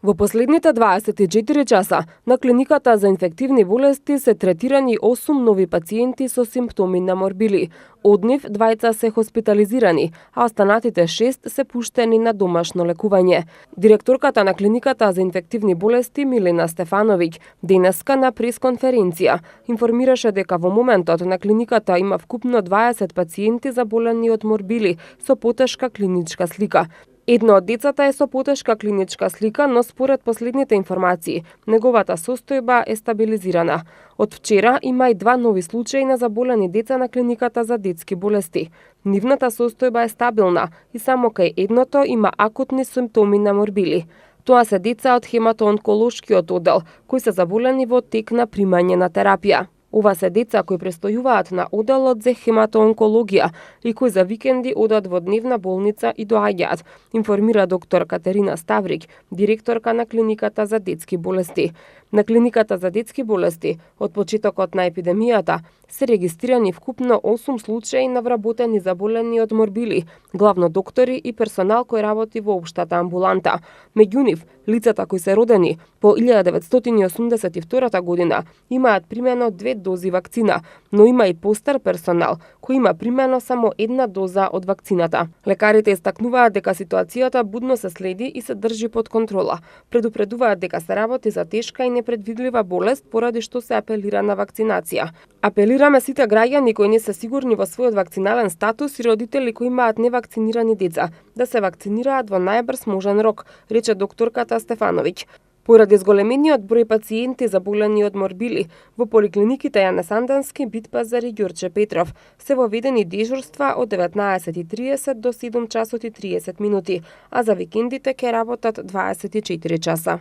Во последните 24 часа на клиниката за инфективни болести се третирани 8 нови пациенти со симптоми на морбили. Од нив 2 се хоспитализирани, а останатите 6 се пуштени на домашно лекување. Директорката на клиниката за инфективни болести Милена Стефановиќ денеска на пресконференција информираше дека во моментот на клиниката има вкупно 20 пациенти заболени од морбили со потешка клиничка слика. Едно од децата е со потешка клиничка слика, но според последните информации, неговата состојба е стабилизирана. Од вчера има и 2 нови случаи на заболени деца на клиниката за детски болести. Нивната состојба е стабилна и само кај едното има акутни симптоми на морбили. Тоа се деца од хематоонколошкиот оддел, кои се заболени во тек на примање на терапија. Ова се деца кои престојуваат на одделот за хематоонкологија и кои за викенди одат во дневна болница и доаѓаат, информира доктор Катерина Ставрик, директорка на клиниката за детски болести. На клиниката за детски болести од почетокот на епидемијата се регистрирани вкупно 8 случаи на вработени заболени од морбили, главно доктори и персонал кој работи во општата амбуланта. Меѓу нив, лицата кои се родени по 1982 година имаат примено 2 дози вакцина, но има и постар персонал кој има примено само 1 доза од вакцината. Лекарите истакнуваат дека ситуацијата будно се следи и се држи под контрола. Предупредуваат дека се работи за тешка и непредвидлива болест поради што се апелира на вакцинација. Апелираме сите граѓани кои не се сигурни во својот вакцинален статус и родители кои имаат невакцинирани деца да се вакцинираат во најбрз можен рок, рече докторката Стефановиќ. Поради зголемениот број пациенти заболени од морбили, во поликлиниките Јане Санденски, Битпазар и Ѓорче Петров се воведени дежурства од 19:30 до 7 часот и 30 минути, а за викендите ќе работат 24 часа.